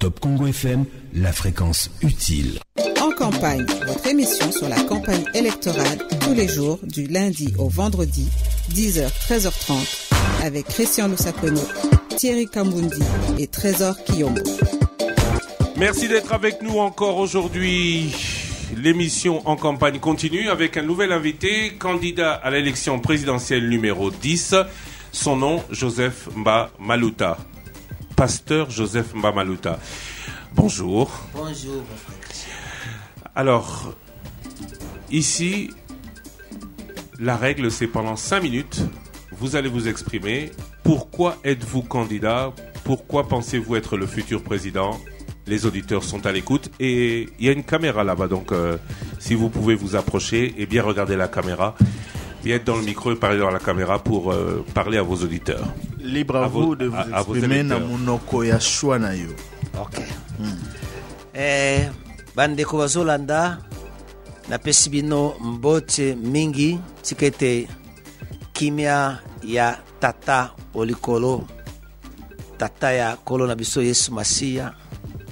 Top Congo FM, la fréquence utile. En campagne, votre émission sur la campagne électorale, tous les jours, du lundi au vendredi, 10h, 13h30, avec Christian Lusakono, Thierry Kambundi et Trésor Kiyombo. Merci d'être avec nous encore aujourd'hui. L'émission En campagne continue avec un nouvel invité, candidat à l'élection présidentielle numéro 10. Son nom, Joseph Mba Maluta. Pasteur Joseph Mba Maluta. Bonjour. Bonjour, mon frère Christian. Alors, ici, la règle, c'est pendant 5 minutes, vous allez vous exprimer. Pourquoi êtes-vous candidat? Pourquoi pensez-vous être le futur président? Les auditeurs sont à l'écoute et il y a une caméra là-bas, donc si vous pouvez vous approcher et bien regarder la caméra, bien être dans le micro et parler dans la caméra pour parler à vos auditeurs. Libre à vous de vous exprimer na monoko ya choix na yo. Ok. Bandeko bazolanda na pesi bino mbote mingi tikete kimia ya tata olikolo, tata ya kolo na biso Yesu Masia,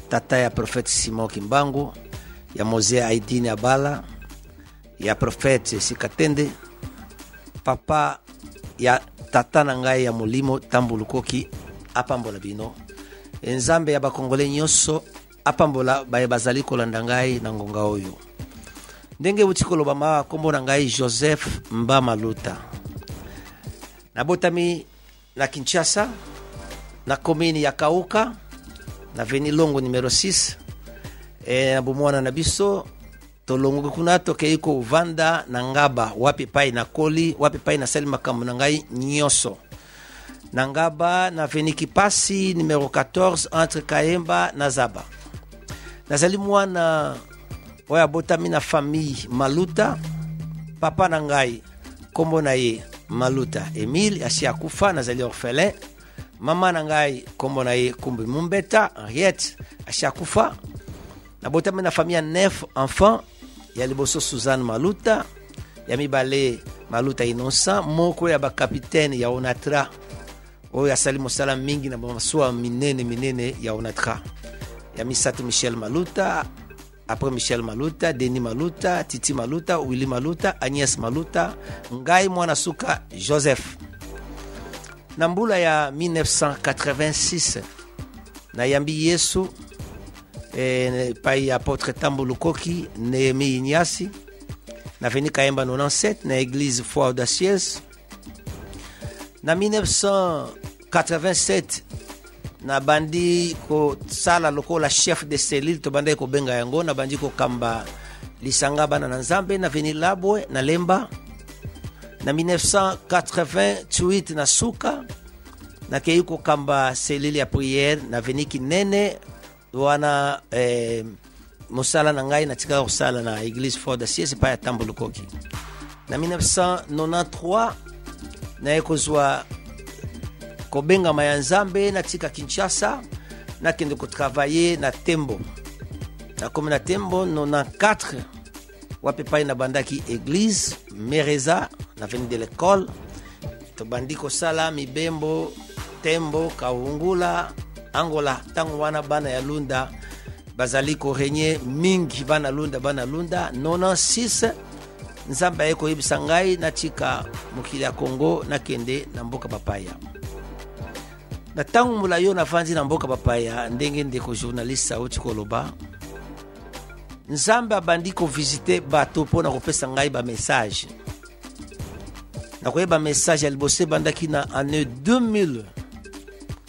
tata ya prophète Simon Kimbangu, ya Mose Aidini Abala, ya prophète Sikatende, papa ya tata na ngai ya molimo Tambulukoki apambola bino. Nzambe ya bakongole nyonso apambola baye bazali kolanda ngai na ngonga oyo. Ndenge butikolo bama kombo na ngai Joseph Mba Maluta. Nabotami na Kinshasa, na komini ya Kauka, na veni longo numero 6. Na bumwana na biso tolongo kuna toke iko uvanda na ngaba wapi pai na koli, wapi pai na sali makambo na ngai nyoso. Na ngaba na veni Kipasi numero 14 entre Kaemba na Zaba. Nazali mwana oya botami na famille Maluta. Papa na ngai kombo na ye Maluta Emile asiakufa, nazali orphelin. Mama na ngai kombo na ye Kumbi Mumbeta Henriette asiakufa. Na botami na famille 9 enfants. Ya liboso Suzanne Maluta, ya mibale Maluta Innocent, moko ya ba capitaine ya Onatra. Oya sali mosala mingi na maswa minene ya Onatra. Ya misato Michel Maluta, après Michel Maluta, Denis Maluta, Titi Maluta, Willy Maluta, Agnès Maluta, ngai mwana suka Joseph. Na mbula ya 1986 na yambi Yesu pai apôtre Tambulukoki Néhémie Inyasi na veni Kaemba 97 na église foi audacieuse. Na 1987 na bandi ko sala lokola chef de cellule to bandi ko benga yango na bandi ko kamba lisanga bana na Nzambe na veni Labwe na Lemba. Na 1988 na Suka na keiko kamba cellule ya prière na veni Kinene wana musala na ngai na tika kusala na église foi audacieuse pa ya Tambulukoki. Na 1993 na ekozwa kobenga maya Nzambe na tika Kinshasa na kende ko travailler na Tembo. Na comme na Tembo 94 wapi pa na bandaki église Mereza na veni de l'école to bandiko sala mibembo Tembo Kaungula Angola tangu wana bana ya Lunda bazali ko renye mingi bana Lunda 96 Nzamba eko yebisa ngai na tika mukili ya Kongo na kende na mboka Papaya. Na tangu mulayo na fanzi na mboka Papaya ndenge ndeko journaliste auti koloba Nzamba abandiko visiter bato pona kopesa ngai ba message. Na koyeba message alibose bandaki na année 2000.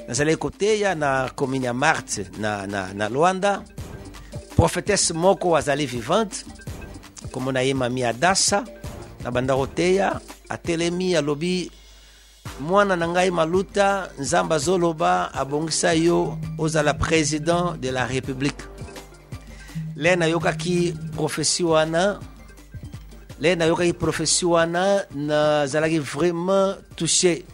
Nazali koteya na commune ya Marthe na Luanda. Prophétesse moko wazali vivante comme na ye mami Adasa na banda koteya atelemi alobi mwana na ngai Maluta Nzamba zoloba abongisa yo ozala président de la République. Lena yokaki prophétie wana na zalaki vraiment touché.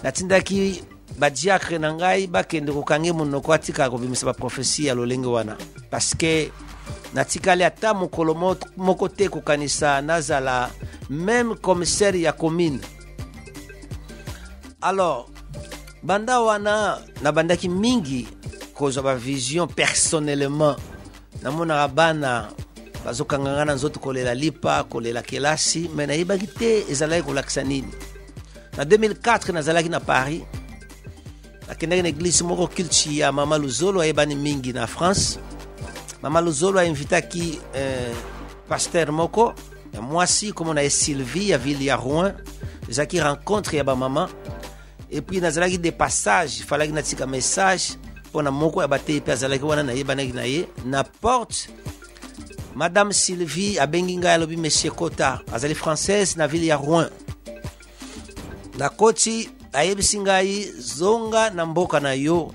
Natindaki badiakre na ngai bakende kokange monoko atika kobimisa ba prophétie ya lolenge wana parce que natikali ata mokolo moko te kokanisa nazala même commissaire ya commune. Alors banda wana na bandaki mingi kozwa ba vision personnellement namona bana bazokangangana nzoto kolela lipa kolela kelasi mais nayebaki te ezalaki kolakisa nini. Na 2004 nazalaki na Paris nakendaki na église moko culte ya Mama Luzolo ayebani mingi na France. Mama Luzolo ainvitaki pasteur moko ya mwasi comme on a Sylvie ya ville ya Rouen ezaki rencontre ya ba mama et puis nazalaki des passages falaki natika message pona moko ya bate pe azalaki wana nayebanaki na ye na porte. Madame Sylvie abengi ngai alobi monsieur Kota azali française na ville ya Rouen na koti ayebisi ngai zonga na mboka na yo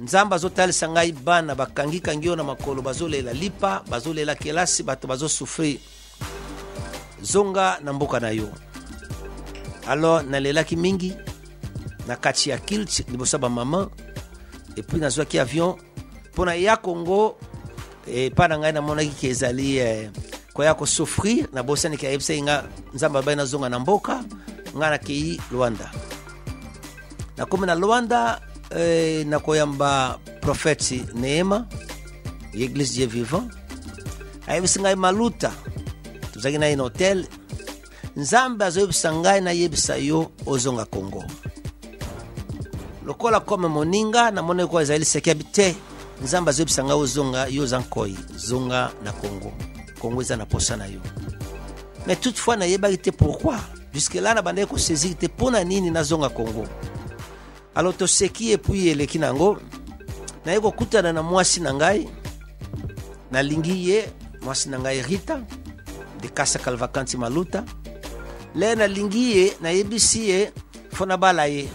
nzamba azotalisa ngai bana bakangi yo na makolo bazolela lipa bazolela kelasi bato bazosufrir zonga na mboka na yo. Alors nalelaki mingi na kati ya kilt libosa ba mama et puis nazwaki avion pona ya Congo et pana ngai namonaki ke ezali koya kosufrir na bosani ke ayebisa nga nzamba baina zonga na mboka ngana kei Luanda na komi na Luanda na koyamba prophète Neema l'église Dieu vivant ayebisa ngai maluta tuzaki na hotel nzambe azoyebisa ngai na yebisa yo ozonga Congo lokola comme moninga na mone ko ezali sekabite nzambe azoyebisa ngai ozonga yo zankoi zonga na Congo eza na posa na yo. Mais toutefois na yebaki te pourquoi jusque là na bande ko saisir te pona nini na zonga Congo. Alors to seki et puis eleki nango na yeko kutana na mwasi na ngai na lingi ye mwasi na ngai Rita de Kasa Kalvakanti Maluta le na lingi ye na yebisi ye fona bala ye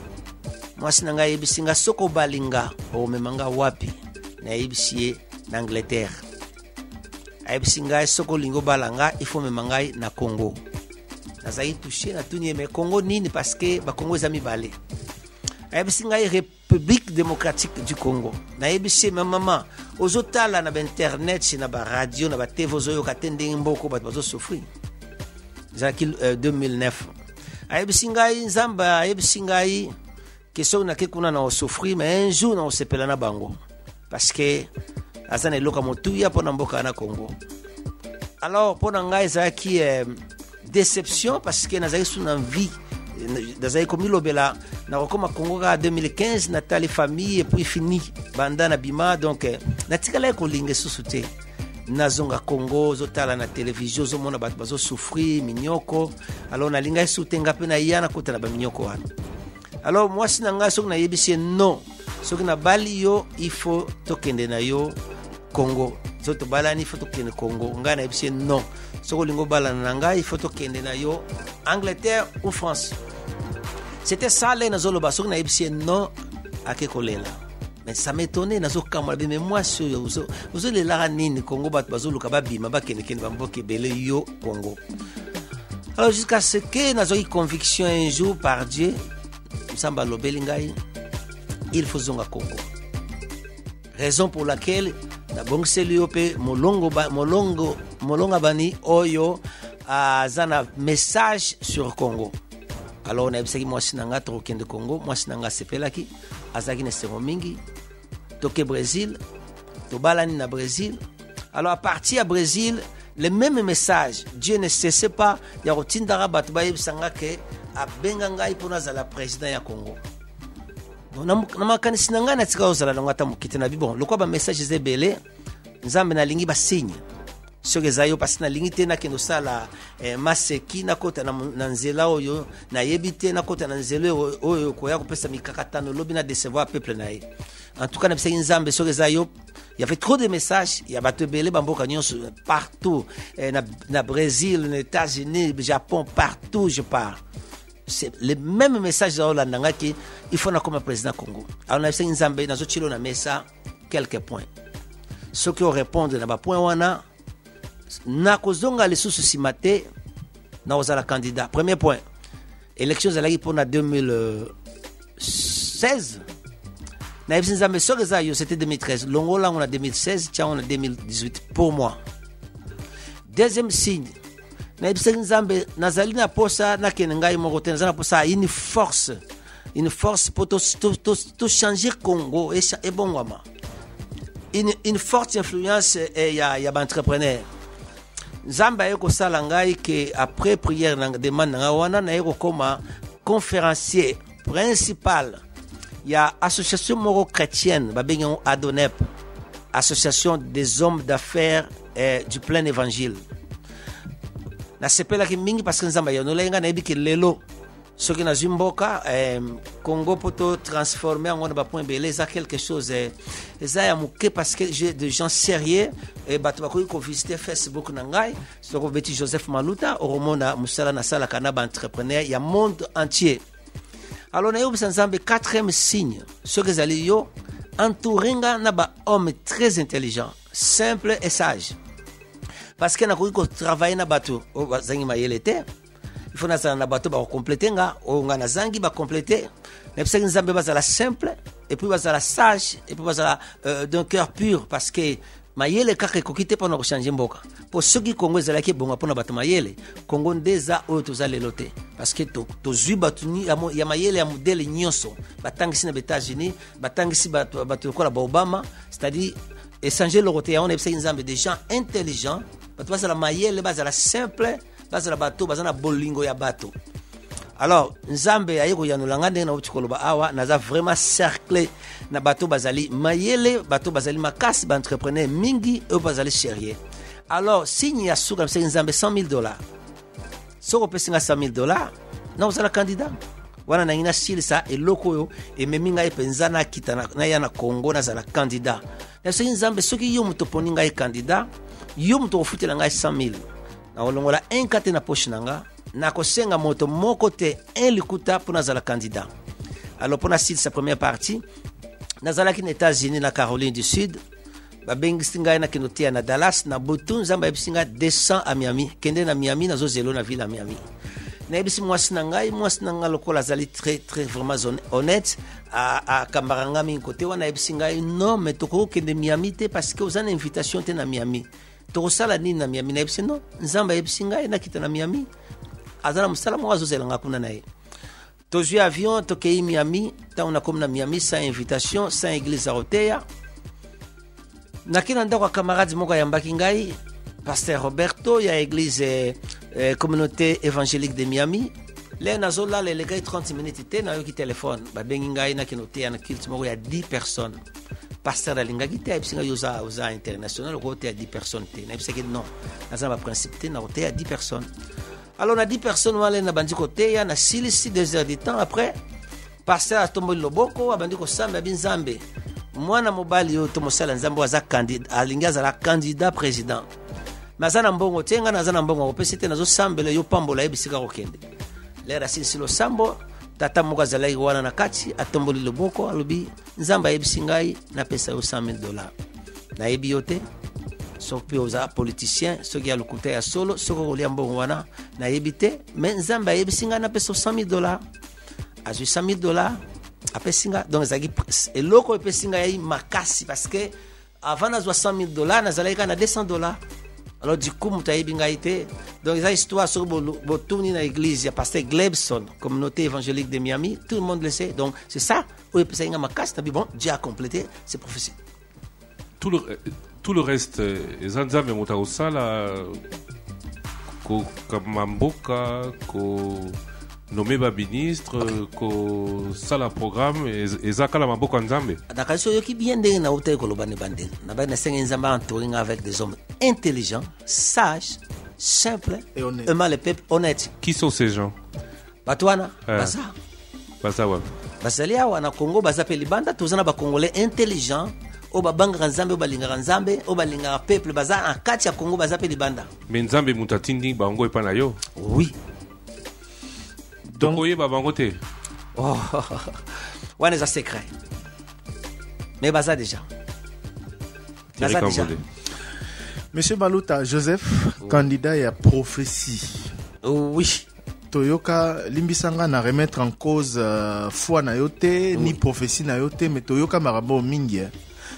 mwasi na ngai yebisi nga soko balinga o memanga wapi na yebisi ye na Angleterre ayebisi ngai soko lingo balanga ifo memanga na Congo nazai touché na tuni me Congo nini parce que ba Congo ezami balé ayebisi ngai République démocratique du Congo na yebisi mama ozotala na internet na ba radio na ba TV ozoyo katende mboko bato bazosufrir zaki 2009 ayebisi ngai nzamba ayebisi ngai question na kekuna na osufrir mais un jour na osepela na bango parce que azana iloka motuya pona mboka na Congo. Alors pona ngai zaki déception parce que nazaki sous envie nazaki komi lobela na kokoma Congo ka 2015 na tali famille et puis fini banda na bima donc natikala ko linge susute nazonga Congo zotala na télévision zo mona bato bazo souffrir minyoko. Alors na linga sutenga pe na yana kota na ba minyoko wana. Alors moi sinanga sok na yebisi non sok na bali yo il faut tokende na yo Congo zoto balani il faut tokende Congo ngana yebisi non soko lingo bala na ngai il faut tokende na yo Angleterre ou France. C'était ça les nazolo basok na yebisi non akekolela. Mais ça m'étonnait nazo kamala mais moi sur vous les la nini Congo bat bazolo kababima bakene kene bamboke bele yo Congo. Alors jusqu'à ce que nazo eu conviction un jour par Dieu Samba Lobelingai, il faut zonga Congo. Raison pour laquelle na bongseliope molonga bani oyo azana message sur Congo. Alors on a ebisaki mwasi nanga tokende Congo, mwasi nanga sepelaki azaki ne sero mingi toke Brésil, to balani na Brésil. Alors à partir à Brésil, le même message, Dieu ne cesse pas ya rotindara batu ba yebisanga ke abenga ngai pona za la président ya Congo. Na makanisi nanga na tika ozala ngata mukite na bon lokwa ba message zebele nzambe na lingi ba signe soke zayo pasina lingi te na kendo sala maseki na kota na nzela oyo na yebite na kota na nzela oyo koya kopesa mikakatano lobi na décevoir peuple na ye. En tout cas na bisaki nzambe soke zayo il y avait trop de messages, il y a bato belé bamboka nyonso partout na Brésil, les États-Unis, Japon, partout je pars. C'est le même message dans la nanga qui il faut na comme président Congo. Alors na bisaki nzambe na zo chilo na mesa quelques points. Ceux qui répondent na ba point wana na kozonga les sous simate na ozala candidat. Premier point. Élections à la pour na 2016. Na ebsinzambe soka yo c'était 2013. Longola on a 2016, Tchao on a 2018 pour moi. Deuxième signe. Na ebsinzambe nazali na posa na kenengai moko tenzana posa une force une force pour tout changer Congo et Bongwama. Une forte influence il y a entrepreneur. Nzamba yeko salangai que après prière na demande na wana na yeko comme conférencier principal. Il y a association moro chrétienne babengi Adonep, association des hommes d'affaires du plein évangile. Na sepela ki mingi parce que nzamba yo no lenga na ebi ki lelo soki na zimboka Congo poto transformer en ba point belé ça quelque chose ça ya muke parce que j'ai des gens sérieux et bato bakoki ko visiter Facebook na ngai soko beti Joseph Maluta oromona musala na sala kana ba entrepreneur ya monde entier. Alors na yo nzambe quatrième signe soki zali yo entouringa na ba homme très intelligent, simple et sage. Parce que na ko travailler na bato o bazangi mayele te. Il faut na bato ba compléter nga o nga na zangi ba compléter. Mais parce que nzambe bazala simple et puis bazala sage et puis bazala d'un cœur pur parce que mayele kaka ko kite pona ko changer mboka. Pour ceux qui Congo zala ki bonga pona bato mayele, Congo ndeza o to zale lote parce que to zui batuni ya mayele ya modèle nyonso. Batangisi na États-Unis, batangisi bato ko la Obama, c'est-à-dire échanger le côté on est nzambe des gens intelligents. Bato bazala mayele bazala simple bazala bato bazana bolingo ya bato. Alors nzambe ayeko yanulanga ndenge na utikoloba awa naza vraiment cerclé na bato bazali mayele bato bazali makasi ba entrepreneur mingi e bazali sérieux. Alors signe ya suka mse nzambe $100,000 soko pesinga $100,000 na uzala candidat wana na ina style ça et loko yo et meminga epenzana kitana na yana Congo na zala candidat na signe nzambe soki yo mutoponinga e candidat yo muto ofutela ngai $100,000 na olongola un kate na poche nanga na kosenga moto moko te un likuta pour nazala candidat. Alors pour na style sa première partie nazala ki na États-Unis na Caroline du Sud babengi ngai na kinotia na Dallas na butu nzamba ebisinga 200 à Miami kende na Miami na zo zelo na ville à Miami na ebisi mwasi na ngai lokola zali très très vraiment honnête a kambaranga mi côté wana ebisinga non mais toko kende Miami te parce que uzana invitation te na Miami to sala nini na Miami na ebisi non nzamba ebisinga na kita na Miami azana musala mwa zo zelanga kuna nae to jui avion to kei Miami ta on a comme na Miami sans invitation sans église à Rotea. Nakina ndako camarade moko ya mbaki ngai pasteur Roberto ya église communauté évangélique de Miami le nazola le gars 30 minutes te na yo ki téléphone ba bengi ngai na kinote na kilt moko ya 10 personnes pasteur alinga ki te bisinga yoza oza international ko te ya 10 personnes te na biseke non na ba principe te na ko te ya 10 personnes. Alors na 10 personnes wale na bandi ko te ya na silisi 2 heures de temps après pasteur atombo loboko abandi ko samba binzambe mwana mobali yo to mosala nzambe waza candidat alingaza la candidat président mazana mbongo tenga nazana mbongo opesite nazo sambele yo pambola ebisika kokende lera sinsilo sambo tata muka zalai wana na kati atomboli loboko alobi nzamba ebisingai na pesa yo $100,000 na ebi yote sopi oza politicien soki ya lukuta ya solo soko kolia mbongo wana na ebite mais nzamba ebisinga na pesa $100,000 azui $100,000 apesinga donc zaki eloko epesinga yai makasi parce que avant na $100,000 na zalaika na $200. Alors du coup mutayibi ngaite donc ça histoire sur botourni na église ya pasteur Glebson communauté évangélique de Miami tout le monde le sait donc c'est ça où epesinga makasi na bon Dieu a complété ses prophéties. Tout le reste zanzambe mutaosala ko kamamboka ko nommé ba ministre ko sala programme ezaka la maboko nzambe dakali so yoki bien ndenge na utai ko lobane bande na ba na senga nzamba entouring avec des hommes intelligents, sages, simples et honnêtes. Eux les peuples honnêtes. Qui sont ces gens? Batwana Baza wa basalia wana Congo baza pe libanda tozana ba congolais intelligents o babanga nzambe o balinga nzambe o balinga peuple baza en kati ya Congo baza pe libanda mais nzambe mutatindi bango epa na yo. Oui. Donc, oh, ouais, c'est secret. Mais baza déjà. Monsieur Maluta, Joseph, candidat à prophétie. Oui. Toyoka limbisanga na remettre en cause foi na yote ni prophétie na yote mais Toyoka marabo mingi.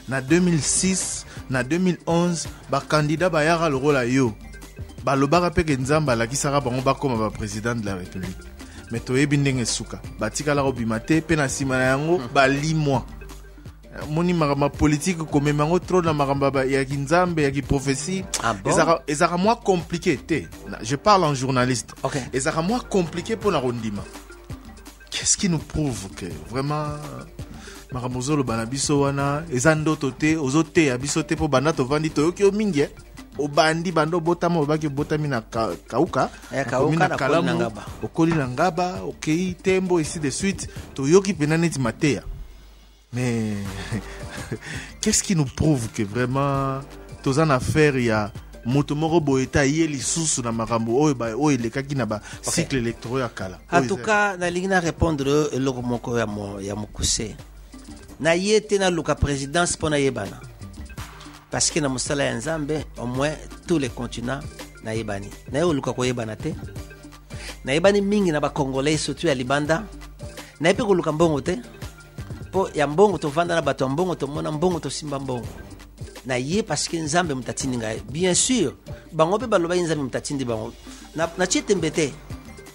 Na 2006, na 2011, ba candidat ba yara le rôle yo. Ba lobaka pe ke nzamba la kisara bango ba comme ba président de la République. mais toyebi ndenge suka batikala kobima te mpe na nsima na yango balimwa moni makambo politique komema yango trop na makambo ya kinzambe ya kiprophétie ezaka moins compliqué te. Je parle en journaliste. Ezaka moins compliqué pour na kondima. Qu'est-ce qui nous prouve que vraiment makambo zoloba na biso wana eza ndoto te ozote ya biso te po banda tovandi toyoki omingi obandi bando botama obaki botami na kauka na kalamu okoli na ngaba okei tembo ici de suite toyoki pena neti mateya. Mais qu'est-ce qui nous prouve que vraiment tozan affaire ya moto moko boeta ye lisusu na makambo oyo elekaki na ba cycle électoral ya kala. En tout cas na lingina répondre eloko moko ya mokuse na yete na luka présidence pona yebana parce que na musala ya nzambe au moins tous les continents na yebani na yo luka ko yebana te na yebani mingi na ba congolais surtout ya libanda na yepe ko luka mbongo te po ya mbongo to vanda na bato mbongo to mona mbongo to simba mbongo na ye parce que nzambe mutatindi ngai bien sûr bango pe baloba nzambe mutatindi bango na chitembete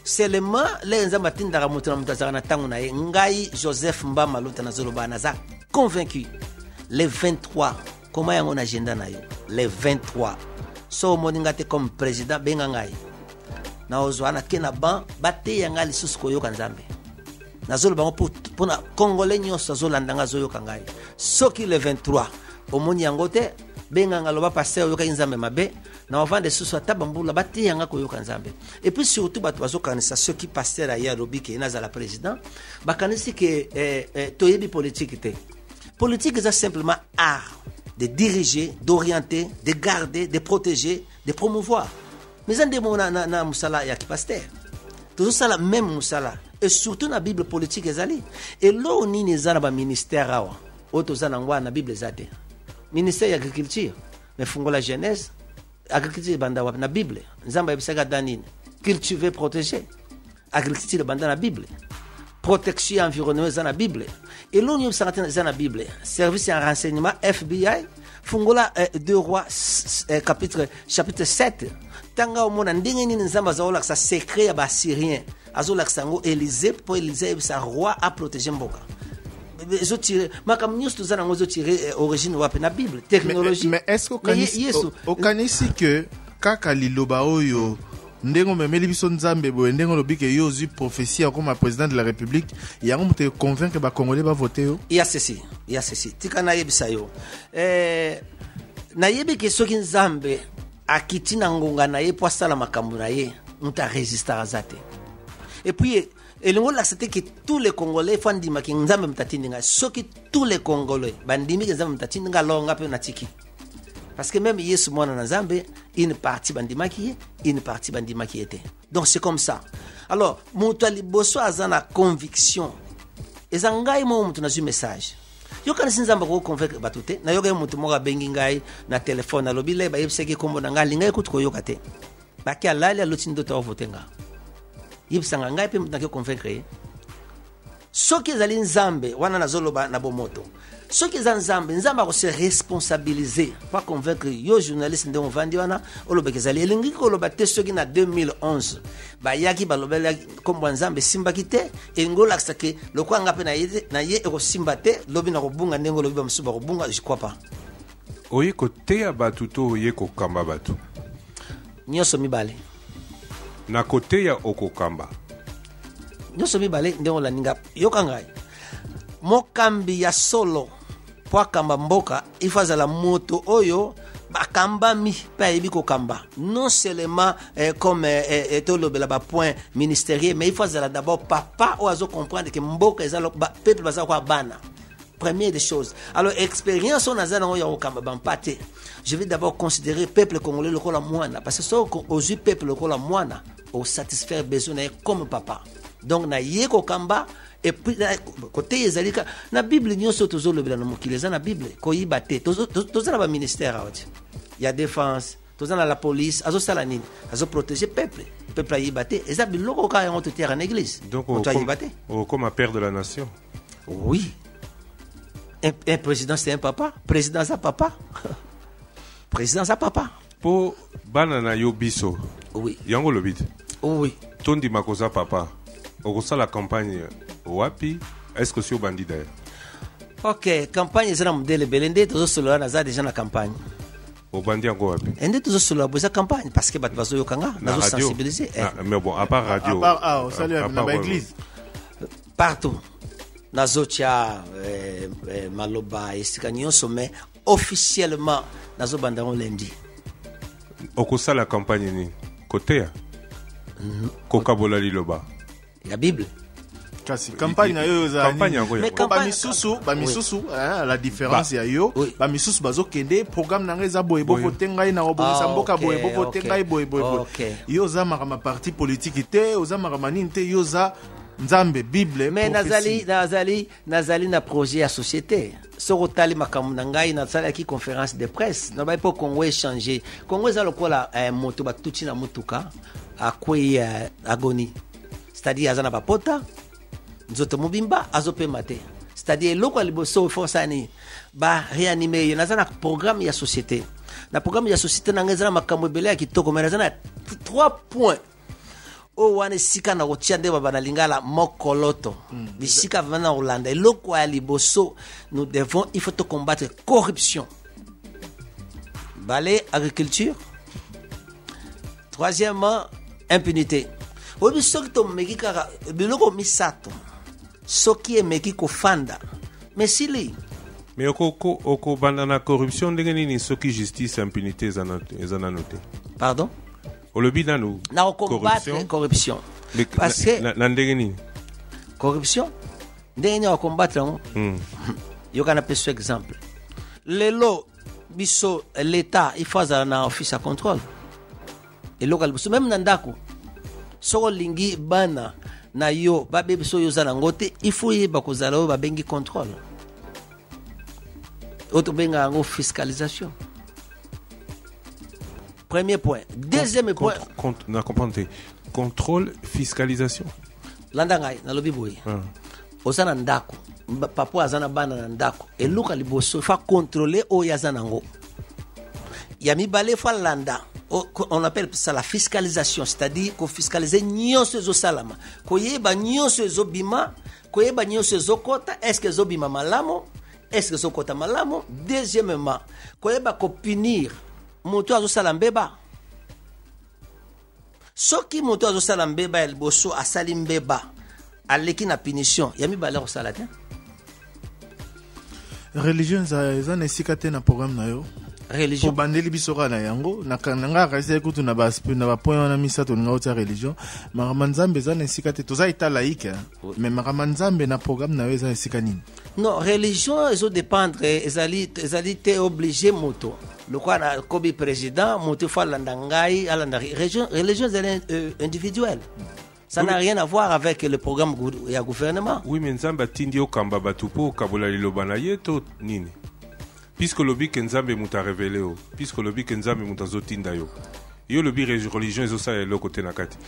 seulement les nzambe tindaka mutu na mutazaka na tangu na ye ngai Joseph Mbama lota na zoloba na za convaincu les 23 comment yango na agenda na yo les 23 so moninga te comme président benga ngai na ozwana kena ban bate yanga lisusu koyoka nzambe na zoloba pour na congolais nyonso zolandanga zoyoka ngai soki le 23 omoni yango te benga ngaloba pasteur yoka nzambe mabe na ovande susu atabambula bate yanga koyoka nzambe et puis surtout bato bazokanisa soki pasteur aya robike na za la président bakanisi ke toyebi politique te politique c'est simplement art de diriger, d'orienter, de garder, de protéger, de promouvoir. Mais en démon na musala ya pasteur. Tout ça la même musala et surtout na Bible politique ezali. Et là on ni nezana ba ministère awa. Oto zana ngwa na Bible zate. Ministère agriculture, mais fungo la Genèse, agriculture banda wa na Bible. Nzamba yebisaka danine. Cultiver, protéger. Agriculture banda na Bible. Protection environnementale dans la Bible. Et l'on y a dans la Bible. Service en renseignement FBI. Fungola 2 Rois chapitre 7. Tanga au monde ndenge ni nzamba zaola sa secret ya ba Syrien. Azola sango Élisée pour Élisée sa roi a protégé mboka. Zo tirer makam news tuzana ngozo tirer origine wapi na Bible, technologie. Mais est-ce qu'au kanisi que kaka liloba oyo ndengo memeli biso nzambe bo ndengo lobike yo zu prophétie comme président de la République yango mute convaincre ba congolais ba voter yo ya ceci tika na yebisa yo na yebike soki nzambe akitina ngonga na ye po sala makambo na ye muta résister azate et puis elingo l'accepter que tous les congolais font ndima ki nzambe mtatindinga soki tous les congolais bandimi ke nzambe mtatindinga longa pe na tiki. Parce que même Yesu mwana na Nzambe, une partie bandima qui est, une partie bandima qui était. Donc c'est comme ça. Alors, mutuali boso azana conviction. Ezangai mo mutu na zu message. Yo kana sinzamba ko convaincre batute, na yoga mutu moga bengi ngai na téléphone na lobile ba yebseki kombo na ngai ngai kutuko yokate. Ba ki alali alotindo to votenga. Yebsanga ngai pe mutu na ko convaincre. Soki ezali nzambe wana nazoloba na bomoto. Soki za nzambe ko se responsabiliser pas convaincre yo journaliste ndongo vandi wana olobeke ezali elingi ko loba te soki na 2011 ba yaki balobela comme nzambe simba kite engola akisake lokwanga pe na ye eko simba te lobi na kobunga ndengo lobi ba musuba kobunga je crois pas. Oye kote ya batu to oye kokamba batu. Nyoso mibale. Na kote ya okokamba. Nyoso mibale ndengo la ninga yokangai. Mokambi ya solo po kamba mboka ifaza la moto oyo bakamba mi pa yebi ko kamba non seulement comme etolobela ba point ministériel mais ifaza d'abord papa o azo comprendre que mboka ezalo peuple baza kwa bana première des choses. Alors expérience on azana o ya kamba bampate. Je vais d'abord considérer peuple congolais le kola mwana parce que so aux peuple le kola mwana au satisfaire besoin comme papa. Donc na yeko kamba. Et puis côté ezalika na Bible nyonso tozolobela na mokili eza na Bible koyiba te tozana ba ministère awati ya défense tozana la police azosala nini azoprotéger peuple ayiba te eza biloko ka yango totiaka na église donc comme un père de la nation. Oui, un président c'est un papa, président ça papa président ça papa po bana na yo biso oui yango lobite oui tondi makoza papa okosala campagne wapi est-ce que c'est au bandit d'ailleurs? Ok, campagne ezana modele ebele nde tozosolola naza déjà na campagne obandi yango wapi? nde tozosolola boza campagne parce que bato bazoyokanga nazosensibiliser mais bon à part radio na église partout nazotia maloba esika nyonso mais officiellement nazobanda ngo lundi. okosala campagne nini koteya kokabola liloba ya bible kasi campagne na yo za campagne yango mais bamisusu la différence ya yo bamisusu bazokende programme na ngeza boye bovote ngai na obongisa mboka boye bovote ngai boye yo za makama parti politique te oza makama nini te yo za nzambe bible mais nazali na projet ya société soko otali makambo na ngai nasalaki conférence de presse nabai mpo congo échanger congo eza lokola moto batuti na mutuka akwei agoni c'est-à-dire aza na bapota nzoto mobimba azopema te c'est-à-dire eloko ya liboso efosani bareanime ye naza na programme ya société na programme ya société na ngai eza na makambo ebele ya kitoko mais naza na 3 points oyo wana esika na kotia nde baba na lingala mokoloto bisika vraiment na kolanda eloko ya liboso il faut te combattre corruption bale agriculture. Troisièmement, impunité. Obi soki to meki kaka biloko misato soki emeki kofanda mais sili mais oko banda na corruption ndenge nini soki justice impunité ezana noté pardon olobi nanu na combattre corruption parce que na ndenge nini corruption ndenge nini combattre ngo yo kana peso exemple lelo biso l'état il faut na office à contrôle et local biso même na ndako soko lingi bana na yo babe biso yo zana ngote il faut yeba kozala yo babengi contrôle auto benga ngo fiscalisation. Premier point. Deuxième point. Na comprendre. Contrôle, fiscalisation. Landangai na lobi boy. Osana ndako. Papa azana bana na ndako. Et luka liboso fa contrôler o yazana ngo. Yami balé fa landa. On appelle ça la fiscalisation, c'est-à-dire qu'on fiscalise nyonso zo salama. Koyeba nyonso zo bima, koyeba nyonso zo kota, est-ce que zo bima malamo? Est-ce que zo kota malamo? Deuxièmement, koyeba ko punir moto azo sala mbeba. Soki moto azo sala mbeba el boso asali mbeba aleki na punition, yami balé ko sala te. Religion za nesika te na programme na yo. Religion. Pour bandeli bisora na yango na kananga kaise kutu na baspe na point wana misato nga uta religion maramanzambe za nesika te toza ita laïque mais maramanzambe na programme na yo za nesika nini. Non, religion ezo dépendre ezali te obligé moto. Le quoi na kobi président moto fa landangai alanda religion individuelle. Ça n'a rien à voir avec le programme ya gouvernement. Oui, mais nzamba tindi okamba batupo kabola liloba na yeto nini. Puisque le but Nzambe muta révélé, puisque le but Nzambe muta zotinda yo, yo le but religion est aussi le côté nakati.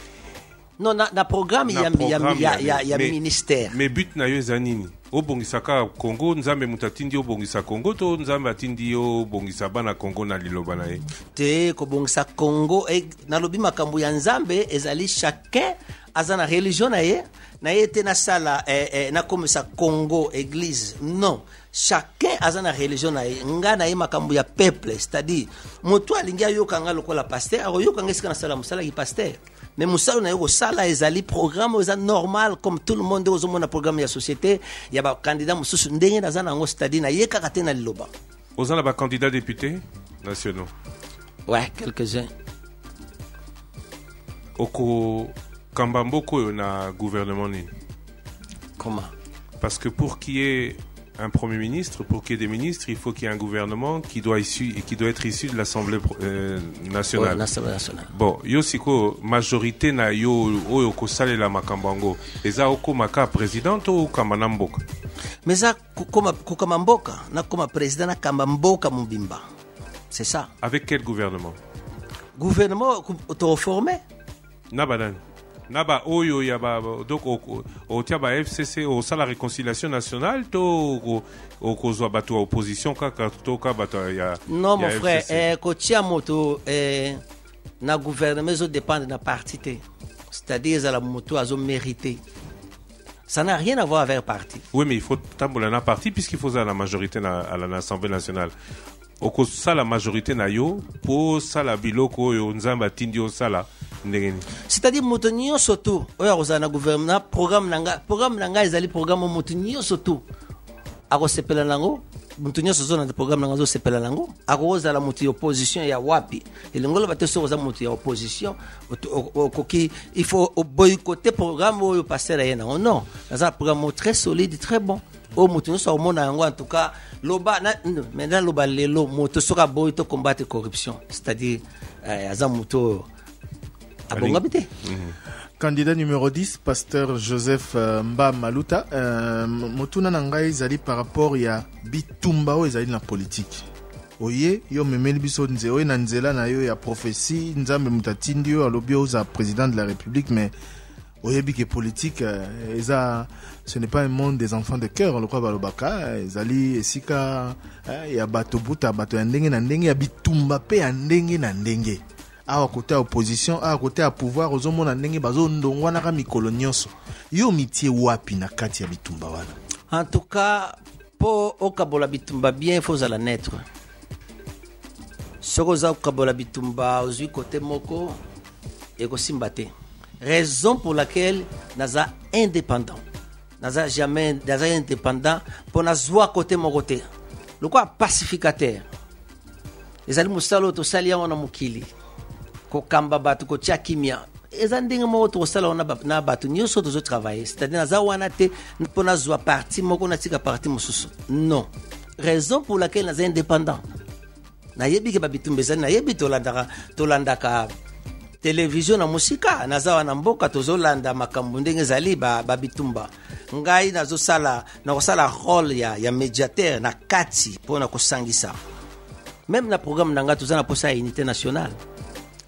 Non, na programme il y a ministère. Mais but na yo zanini. O bongisaka Congo Nzambe muta tindi o bongisa Congo to Nzambe tindi o bongisa bana Congo na liloba na ye. Te ko bongisa Congo e na lobi makambo ya Nzambe ezali chacun azana religion na ye te na sala na comme ça Congo église. Non. Chacun a sa religion na nga na makambo ya peuple, c'est-à-dire moto alingia yo kanga lokola pasteur yo kanga sika na sala musala ki pasteur mais musala na yo sala ezali programme eza normal comme tout le monde ozomona programme ya société ya ba candidat mususu ndenge na zana ngo c'est-à-dire na yeka kate na liloba ozana ba candidat député nationaux ouais quelques-uns oko kambamboko na gouvernement ni comment parce que pour qu'il y ait un premier ministre, pour qu'il y ait des ministres, il faut qu'il y ait un gouvernement qui doit être issu de l'Assemblée nationale. L'Assemblée nationale. Bon, yo siko majorité na yo oyo ko salela makambango. Eza oko maka président ou kama mboka. Mais ça kama mboka na kama président na kama mboka mubimba. C'est ça. Avec quel gouvernement? Gouvernement auto-formé. Nabadan. Naba oyo ya ba donc au tia ba FCC au sala réconciliation nationale to au kozwa bato opposition kaka to ka bato ya. Non mon frère ko tia moto na gouvernement zo dépendre na parti te. C'est-à-dire za la moto azo mérité. Ça n'a rien à voir avec parti. Oui, mais il faut tambola na parti puisqu'il faut ça la majorité à l'Assemblée nationale. Oko ça la majorité na yo pour ça la biloko yo nzamba tindio sala ndengeni. C'est-à-dire motonio surtout. Oya kozana gouvernement programme nanga ezali programme motonio surtout. Ako sepela nango motonio sozona de programme nanga zo sepela nango. Ako ozala mutu opposition ya wapi. Elingolo bateso oza mutu ya opposition okoki il faut boycotter programme oyo passer yena. Non, c'est un programme très solide, très bon. Au moto so mona yango en tout cas loba maintenant loba lelo moto soka boy to combattre corruption, c'est-à-dire aza moto abonga bité. Candidat numéro 10, pasteur Joseph Mba Maluta, motuna nangai zali par rapport ya bitumba o ezali na politique. Oye yo memeli biso nze oye na nzela na yo ya prophétie nzambe mutatindi yo alobi oza président de la République, mais oyebi que politique ce n'est pas un monde des enfants de cœur, le quoi balobaka ezali esika ya bato buta bato ya ndenge na ndenge ya bitumba pe ya ndenge na ndenge awa côté opposition awa côté à pouvoir ozomona ndenge bazo ndongwana ka mikolo nyonso yo mitie wapi na kati ya bitumba wana. En tout cas pour okabola bitumba bien il faut la naître. Soko za okabola bitumba ozui côté moko et ko simbate. Raison pour laquelle naza indépendant. Naza jamais naza indépendant pour nazwa côté mon côté. Le quoi pacificateur. Les ali musalo to salia wana mukili. Ko kamba batu ko tia kimia. Ezandinga mo to sala wana na batu nyoso to travailler. C'est-à-dire naza wana te pour nazwa parti moko na tika parti mususu. Non. Raison pour laquelle naza indépendant. Na yebi ke babitumbe zani na yebi to landaka télévision na musika nazawa na mboka tozolanda makambo ndenge zali babitumba ngai nazosala na kosala rôle ya médiateur na kati pona kosangisa même na programme nanga tozana posa unité nationale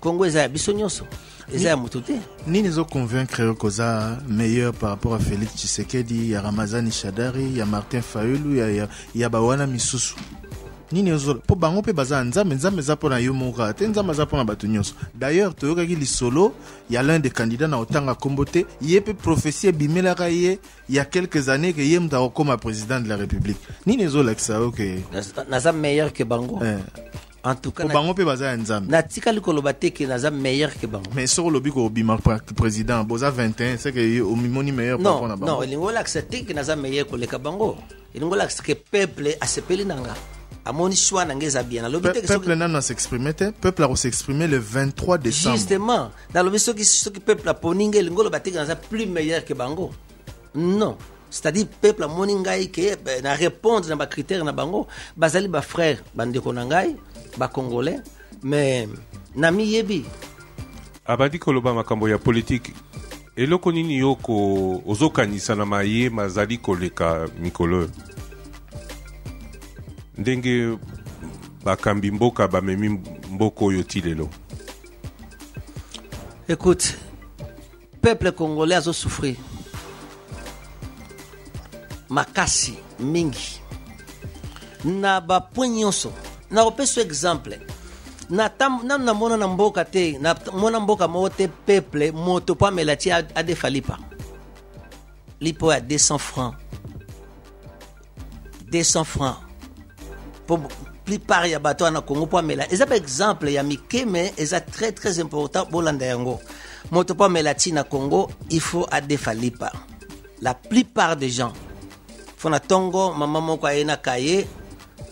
Congo eza biso nyonso eza ya mutu te. Nini zo convaincre koza meilleur par rapport à Félix Tshisekedi, ya Ramazani Shadari, ya Martin Fayulu, ya bawana misusu nini ozo po bango pe baza nzambe za pona yo moka te nzambe za pona batu nyonso. D'ailleurs toyoka ki lisolo ya l'un des candidats na otanga kombote ye pe prophétie bimela ka ye il y a quelques années que ye mta comme président de la République. Nini ozo laksa okay naza meilleur que bango. En tout cas bango pe baza nzambe na tika likolo bateke naza meilleur que bango. Mais sur lobi ko bima président boza 21 c'est que au mimoni meilleur par rapport na bango. Non, lingola accepter que naza meilleur ko leka bango. Lingola accepter que peuple a sepeli nanga. Amoni choix nangeza bien. Peuple n'a s'exprimer, peuple a s'exprimer le 23 décembre. Justement, dans le ce qui peuple a poninga lingolo batika naza plus meilleur que bango. Non, c'est-à-dire peuple a moninga que na répondre na ba critères na bango, bazali ba frère bandeko nangai, ba congolais, mais nami yebi. Abadi koloba makambo ya politique. Eloko nini yoko ozokanisa na maye mazali koleka mikolo. Ndenge bakambi mboka bamemi mboko yo tilelo. Écoute, peuple congolais a souffert. Makasi mingi. Na ba poignonso. Na opeso exemple. Na mona na mboka te, na mona mboka mote peuple moto pa melati a defalipa. Lipo à 200 francs. 200 francs. Pour plupart ya bato na Congo po mela eza par exemple ya mikeme eza très très important bolanda yango moto po melati na Congo il faut adefalipa la plupart des gens fona tongo mama moko ayena kaye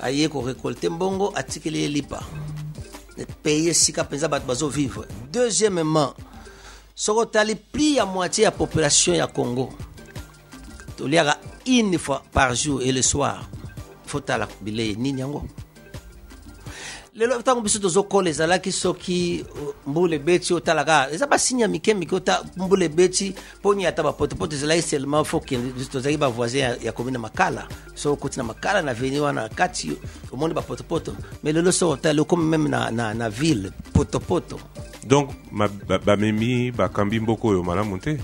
aye ko récolter mbongo atikeli lipa payer sika penza bato bazo vivre. Deuxièmement soko tali plus ya moitié ya population ya Congo to liara une fois par jour et le soir faut la bile nini yango lelo tango biso tozokola ezalaki soki mbule beti otalaka eza basinya mikemi kota mbule beti poni ata bapotopoto ezalaki seulement faut que tozali ba voisin ya commune Makala so koti na Makala na veni wana kati omoni bapotopoto mais lelo so otali comme même na ville potopoto donc bamemi bakambi mboko yo malamu te.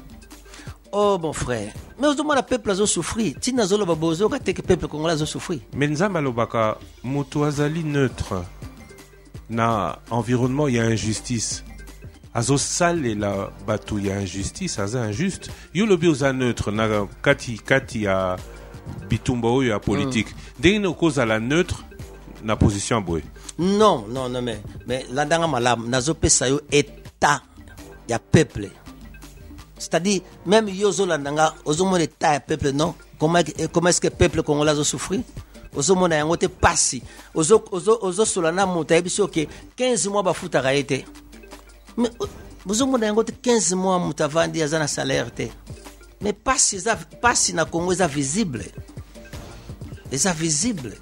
Oh mon frère, mais aujourd'hui le peuple a souffert. Tina zolo babozo ka teke peuple congolais a souffert. Mais nzamba lobaka mutu azali neutre na environnement il y a injustice. azo sale la batu ya injustice aza injuste yo lobi oza neutre na kati ya bitumba oyo ya politique ndenge nini okozala neutre na position boye. Non, mais la danga malam nazopesa yo état ya peuple. C'est-à-dire même yozo la danga ozomona état ya peuple non. Comment est-ce que le peuple congolais a souffert? Ozomona yango te pasi. Ozo solana monta biso ke 15 mois ba futa raete. Mais ozomona yango te 15 mois mutavandi azana salaire te. Mais pasi na Congo est visible. Est visible.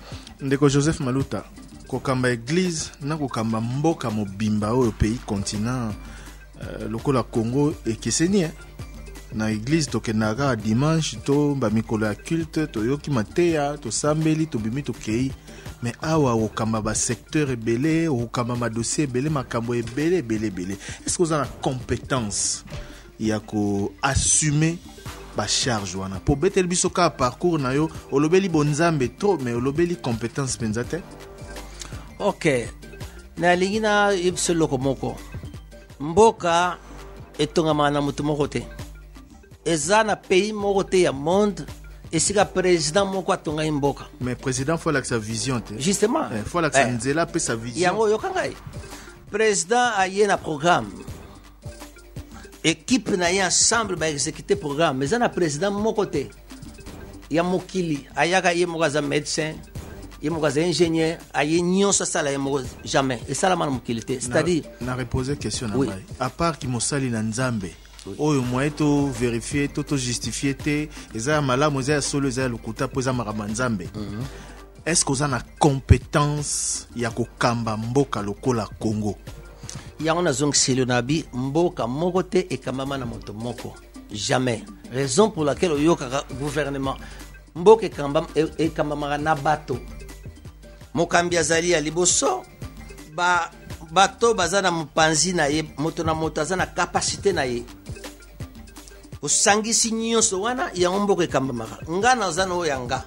Ndeko Joseph Maluta kokamba église na kokamba mboka mobimba au pays continent lokola Congo ekeseni na église tokenaka dimanche to ba mikolo ya culte toyoki mateya to sambeli to bimi to kei mais awa okamba ba secteur ebele okamba ma dossier ebele makambo ebele. Est-ce que vous avez la compétence ya ko assumer ba charge wana po betel biso ka parcours na yo olobeli bonzambe trop mais olobeli compétence penzate? OK, na lingina ibso loko moko mboka etongama na mutu moko te eza na pays moko te ya monde esika président moko atonga mboka. Mais président faut la sa vision te justement faut la sa nzela pe sa vision yango yokangai président aye na programme équipe na ye ensemble ba exécuter programme mais na président moko te ya mokili ayaka ye moko za médecin ye moko za ingénieur aye nyonso sala ye moko jamais et sala mana mokili te c'est-à-dire na reposer question na oui. Mai à part ki mosali na nzambe oyo moye to vérifier to justifier te eza malamu eza solo eza lokuta po eza makambo nzambe. Est-ce que vous avez la compétence ya kokamba mboka lokola Congo? yango nazongiseli nabi mboka moko te ekambama na moto moko jamais. Raison pour laquelle oyokaka gouvernement mboka ekambamaka na bato mokambi azali ya liboso bato baza na mopanzi na ye moto na moto aza na kapasité na ye osangisi nyonso wana yango mboka ekambamaka nga naza na oyo yanga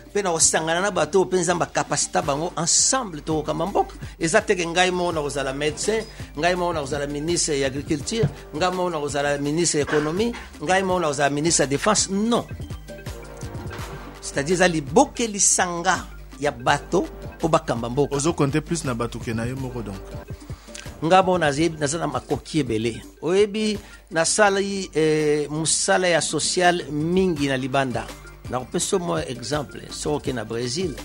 mpe na kosangana na bato mpe nzambe akapasité bango ensemble tokokamba mboka eza teke ngai moko na kozala médecin ngai moko na kozala ministre ya agriculture ngai moko na kozala ministre ya économie ngai moko na kozala ministre ya défense non. C'est-à-dire eza liboke lisanga ya bato po bakamba mboka ozo compter plus na bato ke na ye moko donc nga moko naza na makoki ebele oyebi nasali mosala ya social mingi na libanda nakopesa mo exemple soki na Brésil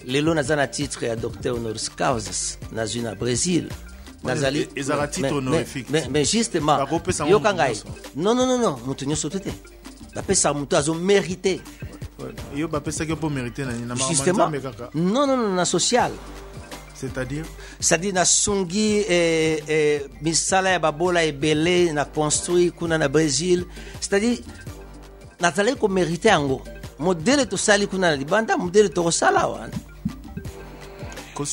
lelo naza na titre ya docteur honoris causa nazwi na Brésil nazali ezala titre honorifique mais justement yoka ngai non mutu nyonso te bapesa mutu azo mérité yo bapesaki po mérité na justement non na social c'est-à-dire na sungi misala ya babola ebele na construit kuna na Brésil c'est-à-dire nazali ko mérité yango modèle tosali kuna na libanda modèle tokosala wana.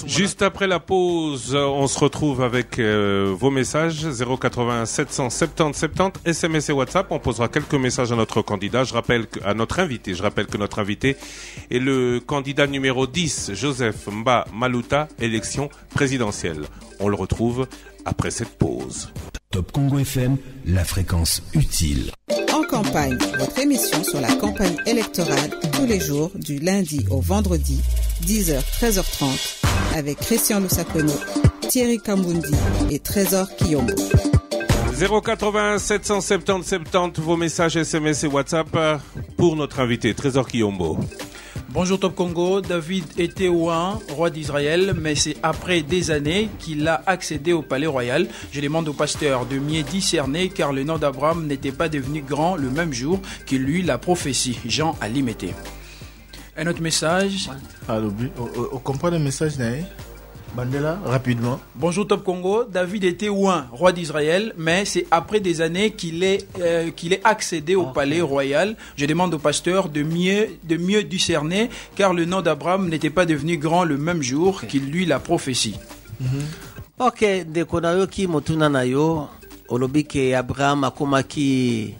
Juste après la pause, on se retrouve avec vos messages 080 770 70 SMS et WhatsApp. On posera quelques messages à notre candidat. Je rappelle que notre invité est le candidat numéro 10, Joseph Mba Maluta, élection présidentielle. On le retrouve après cette pause. Top Congo FM, la fréquence utile. En campagne, votre émission sur la campagne électorale tous les jours du lundi au vendredi, 10h, 13h30, avec Christian Lusakono, Thierry Kambundi et Trésor Kiyombo. 080 770 70, vos messages SMS et WhatsApp pour notre invité, Trésor Kiyombo. Bonjour Top Congo, David était roi d'Israël, mais c'est après des années qu'il a accédé au palais royal. Je demande au pasteur de mieux discerner car le nom d'Abraham n'était pas devenu grand le même jour qu'il lui la prophétie. Jean Alimété. Un autre message. On comprend le message, Bandela, rapidement. Bonjour Top Congo, David était roi d'Israël, mais c'est après des années qu'il est accédé au palais royal. Je demande au pasteur de mieux discerner, car le nom d'Abraham n'était pas devenu grand le même jour qu'il lui la prophétie. Ok, ndeko na yo ki motuna na yo, olobi ke Abraham akomaki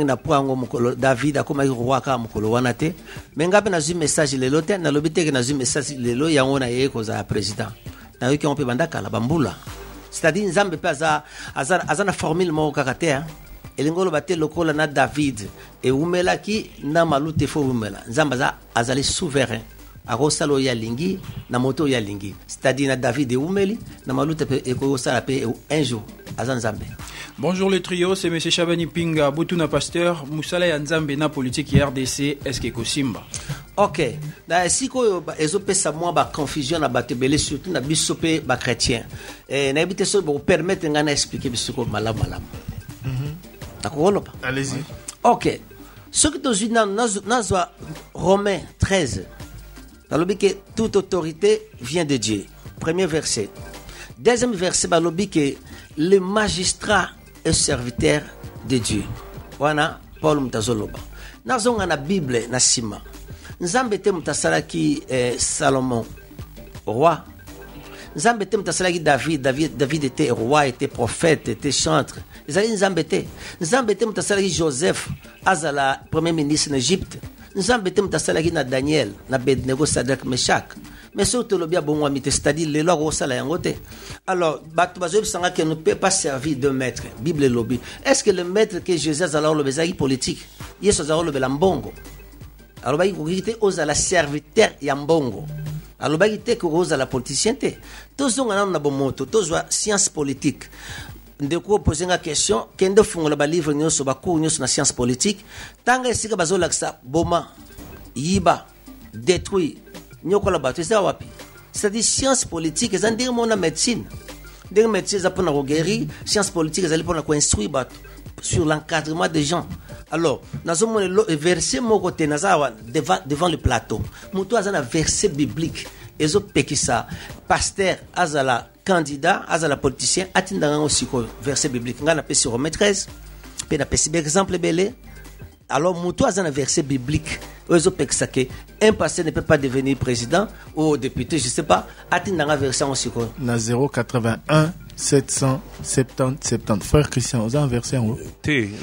na poango mokolo David akomaki roi ka mokolo wana te. Mais ngape nazwi message lelo te, nalobi te ke nazwi message lelo yango na ye koza président. Na yo ki on pe bandaka la bambula. c'est-à-dire nzambe mpe aza na formule moko kaka te elingi oloba te lokola na david ewumelaki na maluta efo ewumela nzambe azali souverain akosala oyo alingi na moto oyo alingi, c'est-à-dire na david ewumeli na maluta mpe ekosala mpe un jour aza nzambe. Bonjour le trio, c'est M. Chabani Pinga, Butuna Pasteur, Moussala Yanzambe na politique RDC, est-ce que Kosimba? Ok, na siko ezopesa mwa ba confusion na bato ebele surtout na biso mpe ba chrétien. Na ebite so bo permettre ngana expliquer biso malamu. D'accord? Allez-y. Ok. Ce que tozwi nazwa Romains 13. Balobi que toute autorité vient de Dieu. Premier verset. Deuxième verset balobi que le magistrat est serviteur de Dieu. Wana Paul mutazoloba. Nazonga na Bible na sima. Nzambe te mutasalaki Salomon roi. Nzambe te mutasalaki David était roi, était prophète, était chantre. Nzambe te mutasalaki Joseph azala premier ministre en Égypte. Nzambe te mutasalaki na Daniel, na Abednego, Sadrach, Meshach. Mais surtout le bien bon amité, c'est-à-dire les lois au la yangote. Alors, Batoubazo sanga qui ne peut pas servir de maître. Bible et lobby. Est-ce que le maître que Jésus a alors le bezagi politique, Yesu a le belambongo. Alors, il faut osa la serviteur yambongo. Alors, il faut osa la politicienté. Tous on a un moto, tous science politique. Ndeko poser une question, kende fungola ba livre nyoso ba cours nyoso na science politique, tanga esika bazo laksa boma, yiba, détruire, nyokola bato eza wapi. C'est-à-dire science politique eza ndenge mona médecine. Ndenge médecine eza pona ko guérir, science politique eza pona ko instruire bato sur l'encadrement des gens. Alors, nazo mona le verset moko te nazawa devant le plateau. Muto azana verset biblique. Ezo pekisa pasteur azala candidat azala politicien atindanga aussi verset biblique ngana pesi Romains 13 pe na pesi exemple belé. Alors muto azana verset biblique ezo pekisa que un pasteur ne peut pas devenir président ou député, je sais pas, atindanga verset aussi na 081 770 70. Frère Christian, vous avez un verset en haut.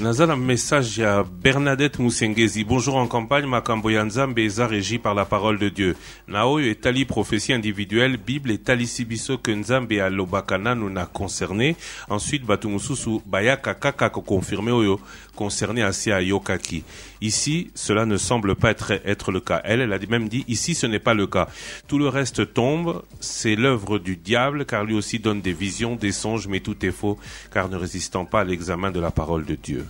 Nazana message à Bernadette Moussengezi. Bonjour en campagne, Makambo Yanzambe eza régi par la parole de Dieu. Nao est tali prophétie individuelle, Bible est tali sibiso que Nzambe a lobakana nous n'a concerné. Ensuite, Batumususu Bayaka Kaka confirmé oyo concerné assez à Yokaki. Ici, cela ne semble pas être le cas. Elle a même dit, ici ce n'est pas le cas. Tout le reste tombe, c'est l'œuvre du diable, car lui aussi donne des visions, des songes, mais tout est faux, car ne résistant pas à l'examen de la parole de Dieu.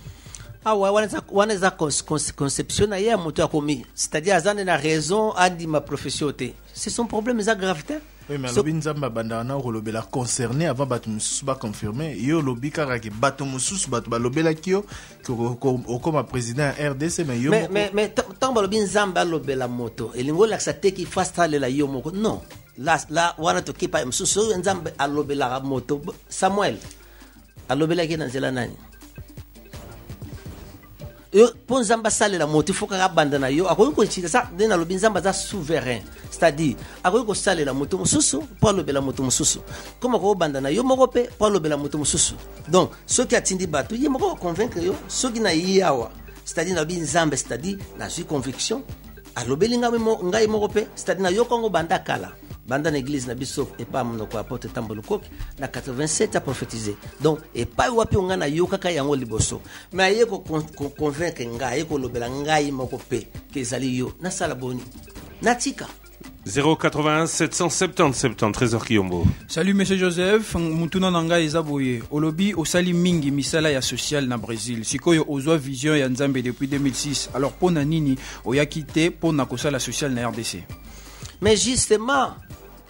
Waneza conception na ya moto akomi, c'est-à-dire azane na raison adi ma profession te. C'est son problème, ça gravité. Oui, mais lobi nzamba banda na rolobela concerné avant batu mususu ba confirmer yo lobi kaka ke batu mususu batu ba lobela kio comme président RDC mais yo mais tant ba lobi nzamba lobela moto elingo la te ki fasta le la yo moko non là wana to kipa mususu nzamba alobela moto Samuel alobela ke nzela nani yo pour nzamba sale la moto faut ka banda na yo akoyi ko chita ça de na lobi nzamba za souverain, c'est-à-dire akoyi ko sale la moto mususu pour lobela moto mususu comme ko banda na yo moko pe pour lobela moto mususu. Donc ceux qui atindi batu yi moko convaincre yo ceux qui na yawa, c'est-à-dire na bi nzamba, c'est-à-dire na suis conviction alobelinga ngai moko pe, c'est-à-dire na yo kongo banda kala banda na église na biso et pas mon ko apôtre Tambolo Koki na 87 a prophétisé. Donc et pas wapi on na yo kaka yango liboso mais aye ko convaincre ngai ko lobela ngai moko pe ke zali yo na sala boni natika 081 770 70 Trésor Kiyombo. Salut Monsieur Joseph, mutuna nanga ezaboye. Olobi osali mingi misala ya social na Brésil. Sikoyo ozwa vision ya Nzambe depuis 2006. Alors pona nini oyakite pona kosala social na RDC. Mais justement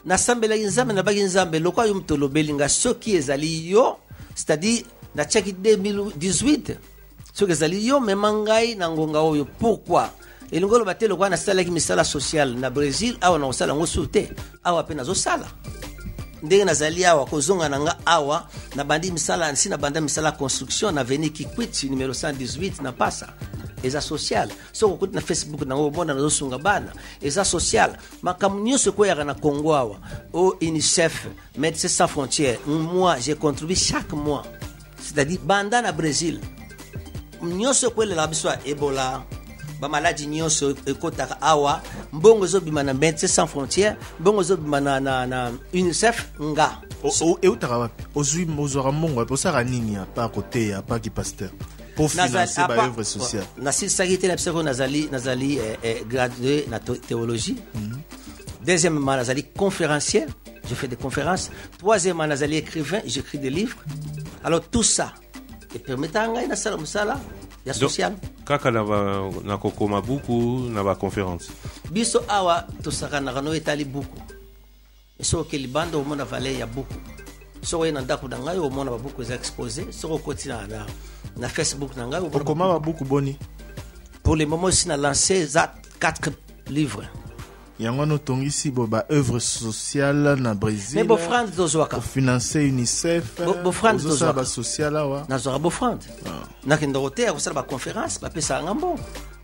na sambela Nzambe na bagi Nzambe lokwa yo mtolobelinga soki ezali yo, c'est-à-dire na chaki 2018 soki ezali yo memangai na ngonga oyo. Pourquoi? Et nous avons dit que sala qui misala social na Brésil awa na osala ngosuté awa pe nazo sala ndenge nazali awa kozonga nanga awa na bandi misala nsi na banda misala construction na veni Kikwiti numéro 118 na pasa eza social so ko na Facebook na ngobona nazo sunga bana eza social makamunyo se ko ya na Congo awa au UNICEF Médecins Sans Frontières. Moi j'ai contribué chaque mois, c'est-à-dire banda na Brésil nyoso ko le la biswa Ebola bamaladi nyonso ekotaka awa mbongo ezobima na Médecins Sans Frontières, mbongo ezobima na UNICEF nga eutaka wapi ozwaka mbongo wapi osaka nini apa kote apa ki pasteur pour financer baœuvre sociale nasilisaki te na biso nazali gradué na théologie. Deuxièmement, nazali conférencier, je fais des conférences. Troisièmement, nazali écrivain, j'écris des livres. Alors tout ça et permettant ngai na sala musala ya social kaka na kokoma buku na ba conférence biso awa to saka na kano etali buku so ke libando mona vale ya buku so ena ndako na ngai o mona ba buku za exposé so ko kotina na Facebook na ngai o kokoma ba buku boni. Pour le moment si na lancé za 4 livres. Yango no tongisi bo ba œuvre sociale na Brésil. Mais bo frande dozwaka. Financer UNICEF. Bo frande dozwaka ba sociale awa. Na zora bo frande. Na kendo hotel ko sala ba conférence ba pesa ngambo.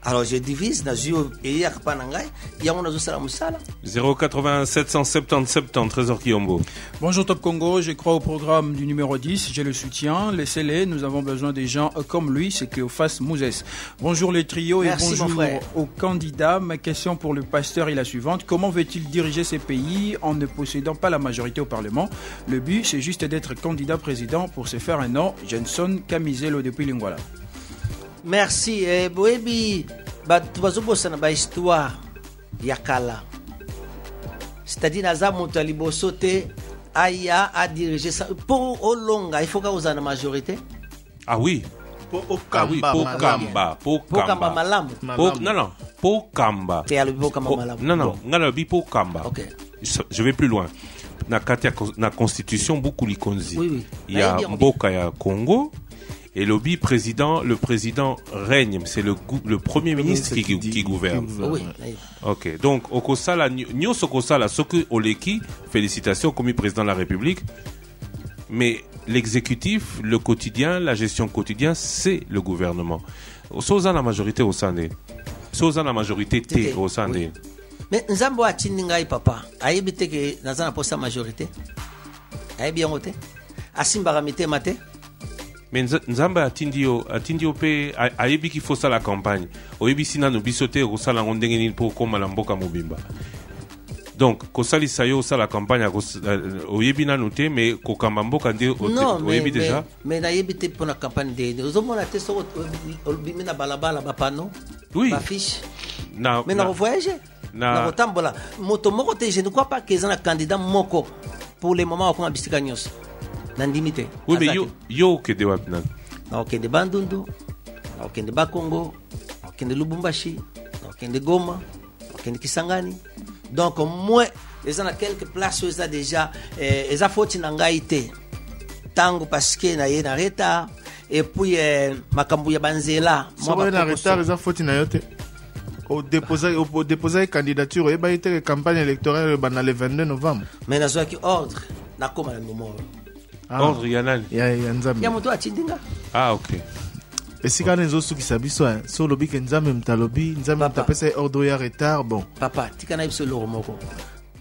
Alors je divise na zio pays akapa ngai yango na zo sala musala. 080 770 70 Trésor Kiombo. Bonjour Top Congo, je crois au programme du numéro 10, j'ai le soutien, laissez-les, nous avons besoin des gens comme lui, c'est Cléophas Mouzès. Bonjour les trios. Merci, et bonjour aux candidats. Ma question pour le pasteur est la suivante, comment veut-il diriger ces pays en ne possédant pas la majorité au Parlement? Le but c'est juste d'être candidat président pour se faire un nom. Jenson Camizelo depuis Lingwala. Merci. Boebi, bazobosa na ba histoire ya kala. C'est-à-dire naza moto liboso te aya a diriger ça pour olonga, il faut que vous en majorité. Ah oui. Pour Kamba malamu. Non, pour Kamba. Non, ngalobi pour Kamba. OK. Je vais plus loin. Na constitution beaucoup likonzi. Oui. Il y a Mboka ya Congo. Et le président règne, c'est le premier ministre qui gouverne. Oui. Ok, donc okosala nyonso okosala soki oleki, félicitations comme président de la République. Mais l'exécutif, le quotidien, la gestion quotidienne, c'est le gouvernement. Soza la majorité au Sandé. Soza la majorité T au Sandé. Mais nzambo atindi ngai papa, ayebite ke nazana posa majorité. Ayebi yango te. Asimba mite mate. Mais Nzamba atindi yo pe ayebi qu'il faut ça la campagne. Oyebi sina no bisote ko sala ngondenge ni pour koma la mboka mobimba. Donc ko sali sayo ça la campagne oyebi na noté mais ko kamba mboka nde oyebi déjà. Mais na yebite pour la campagne de ozomona te so olbimi na balabala ba pano. Oui. Ba fiche. Mais na voyager. Na rotambola. Moto moko te je ne crois pas que un candidat moko pour le moment comme bisika nyos. Nandimite. Oui, mais yo que de wapnan. Ok, de Bandundu, ok, de Bakongo, ok, de Lubumbashi, ok, de Goma, ok, de Kisangani. Donc, moi, ils ont quelques places où ils ont déjà, ils ont fait une angaïté. Tango parce que na yé na retard. Et puis, Makambuya Banzela. Moi, na retard, ils ont fait une angaïté. Au déposer candidature, et bah, il campagne électorale le 22 novembre. Mais na zoaki ordre, na koma na moment. Ordre yanani ya nzambe ya moto atindinga. Ah ok. Esika nezo sukisa biso so lobi ke nzambe mtalobi nzambe mtapesa ordre ya retard bon papa tika na biso lo moko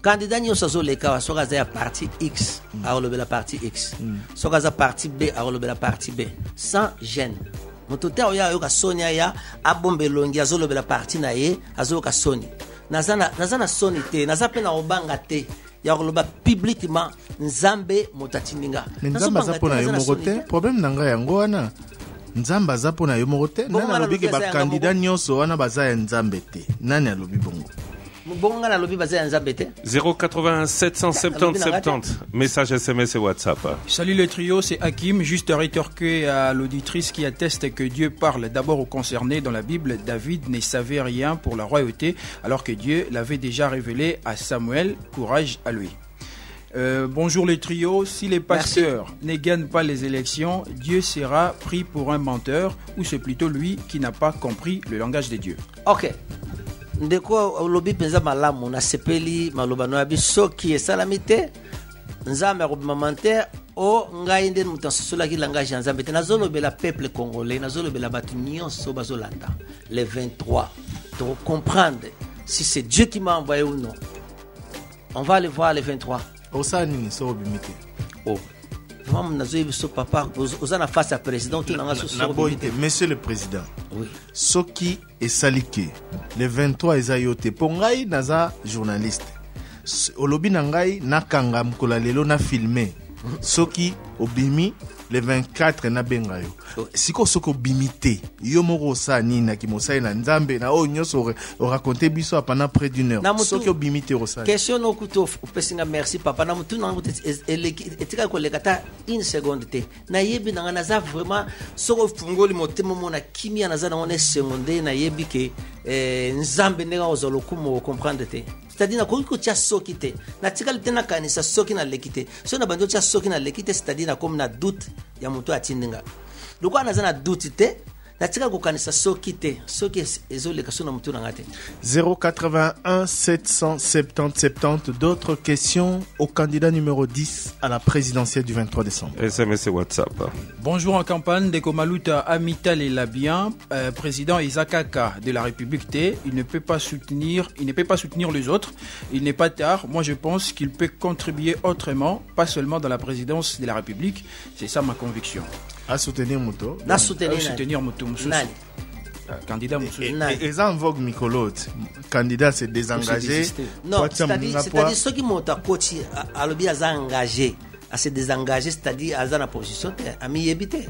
candidat nyonso azoleka soka za ya parti X alobela parti X soka za parti B alobela parti B sans gêne. Moto te oya yoka sonia ya abombelongi azolobela parti na ye azoka soni nazana soni te nazape na obanga te ya koloba publiquement nzambe motatindinga. Nzambe aza pona yo moko te problème na ngai yango wana nzambe aza pona yo moko te nani alobi ke bakandida nyonso wana baza ya nzambe te nani alobi bongo bongo na lobi baza ya nzambe te 080 770 70 message SMS et WhatsApp. Salut le trio, c'est Hakim, juste à rétorquer à l'auditrice qui atteste que Dieu parle d'abord aux concernés. Dans la Bible, David ne savait rien pour la royauté alors que Dieu l'avait déjà révélé à Samuel. Courage à lui. Bonjour les trios, si les pasteurs ne gagnent pas les élections, Dieu sera pris pour un menteur ou c'est plutôt lui qui n'a pas compris le langage de Dieu. Ok. Ndeko lobi penza malamu na sepeli malobano ya biso ki esalami te nzambe akobima menteur o ngai nde mutu asosolaki langage ya nzambe te nazolobela peuple congolais nazolobela bato nyonso bazolanda le 23 pour comprendre si c'est Dieu qui m'a envoyé ou non. On va aller voir le 23. Osani so obimite. Oh. vraiment nazoyebi so papa oza na face à président tout nanga so Monsieur le président, oui soki esalike le 23 eza yo te po ngai naza journaliste olobi na ngai nakanga mkola lelo na filme soki obimi le 24 na benga yo siko soko obimi te yo moko osala nini na kimosali na nzambe na oyo nyonso oraconte biso pendant près d'une heure soki obimi te osala question nokuto opesinga merci papa na mutu nango etika koleka ta une seconde te nayebi nanga naza vraiment soko fungoli motema mona kimia naza nango ne seconde nayebi ke nzambe ndenge ozolokumo comprendre te c'est-à-dire na koki kotia soki te na tikali te na kanisa soki na leki te so na bandi otia soki na leki te c'est-à-dire na komi na doute ya moto atindinga lokwa naza na doute te na tikali kokanisa soki te soki ezoleka so na moto nanga te 081 770 70. D'autres questions au candidat numéro 10 à la présidentielle du 23 décembre. SMS et WhatsApp. Bonjour en campagne de Komaluta Amital et Labien, président Isakaka de la République T. Il ne peut pas soutenir les autres. Il n'est pas tard. Moi, je pense qu'il peut contribuer autrement, pas seulement dans la présidence de la République. C'est ça ma conviction. À soutenir Moto. Na soutenir Moto. Candidat Moussou. Et ça en vogue Mikolo. Candidat s'est désengagé. Non, c'est-à-dire ceux qui montent à coach à l'objet à engagé, à se désengager, c'est-à-dire à la position, à m'y éviter.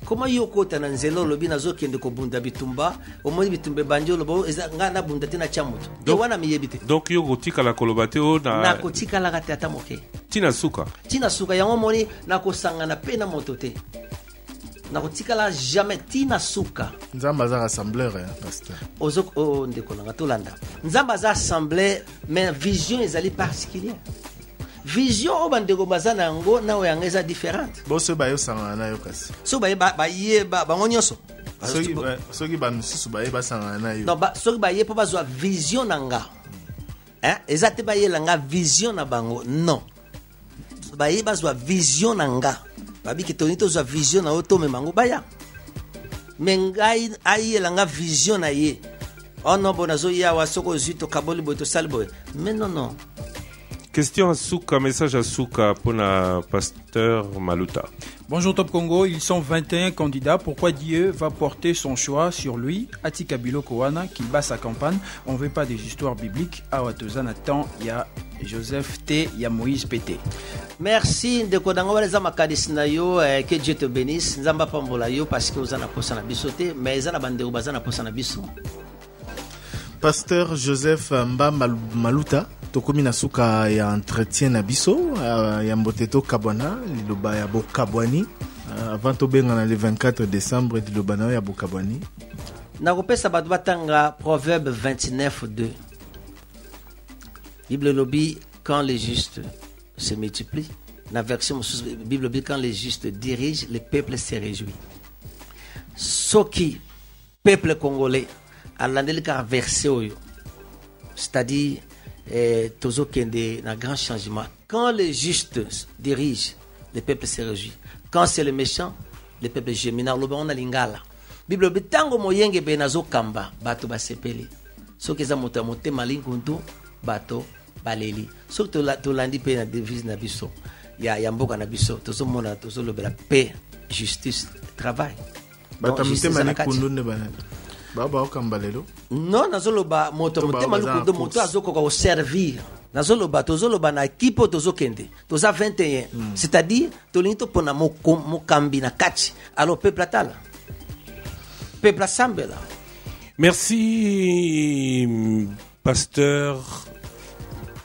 Comment yoko tananzelo lobi nazo kende ko bunda bitumba au moins bitumbe banjo lobo ngana bunda tina chamuto donc wana miyebite donc yoko tika la kolobate o na ko tika la gatata moke tina suka yango moni na ko sangana pe na motote na ko tika la jamais tina suka nzamba za rassembleur pasteur ozoko ndeko na tolanda nzamba za assemblée mais vision ezali particulière vision o bandeko bazana ngo na o yangeza différente boso ba yo sangana na yo kasi so ba ye ba ngonyoso soki ba misusu ba ye ba sangana na yo non ba soki ba ye pa bazwa vision nanga ezate ba ye langa vision na bango non ba ye bazwa vision nanga ba biki tonito zwa vision na oto me mango baya mengai aye langa vision na ye ono bonazo ya wasoko zito kaboli boto salbo mais non. Question à Souka, message à Souka pour la pasteur Maluta. Bonjour Top Congo, ils sont 21 candidats. Pourquoi Dieu va porter son choix sur lui? Atika Bilo Kowana, qu'il bat sa campagne. On ne veut pas des histoires bibliques. Awatozan attend, il y a Joseph T, il y a Moïse PT. Merci de Kodango les amakadisina yo, que Dieu te bénisse. Nzamba pambola yo parce que vous en avez posé na bisoté, mais ils en avez bazana posé na biso. Pasteur Joseph Mba Maluta. Tokomi na suka ya entretien na biso ya mboteto kabwana liloba ya bokabwani avant to benga na le 24 décembre liloba na ya bokabwani na kopesa batu batanga proverbe 29:2 Bible lobi quand les justes se multiplient na version Bible lobi quand les justes dirigent le peuple se réjouit soki peuple congolais alandeli ka verset oyo c'est-à-dire Tozo Kende, un grand changement. Quand les justes dirigent, le peuple se réjouit. Quand c'est le méchant, le peuple gémine. On a lingala. Bible bitango moyenge benazo kamba bato basepeli. So keza motamote malingundu bato baleli. So to landi pe na devise na biso. Ya mboka na biso. Tozo mona tozo lobela paix, justice, travail. Batamote malingundu ne bana. Baba okambalelo non nazoloba moto malukundo moto azokoka ko servir nazoloba tozoloba na equipe tozokende toza 21 c'est-à-dire tolinito pona mokambi na kati alors peuple atala peuple assemble. Merci pasteur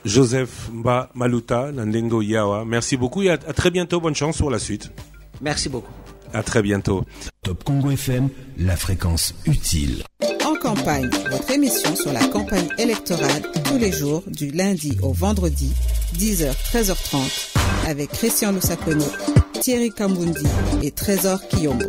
Joseph Mba Maluta Nandengo Yawa. Merci beaucoup et à très bientôt, bonne chance pour la suite. Merci beaucoup. À très bientôt. Top Congo FM, la fréquence utile. En campagne, votre émission sur la campagne électorale tous les jours du lundi au vendredi, 10h, 13h30, avec Christian Lusakono, Thierry Kambundi et Trésor Kiyombo.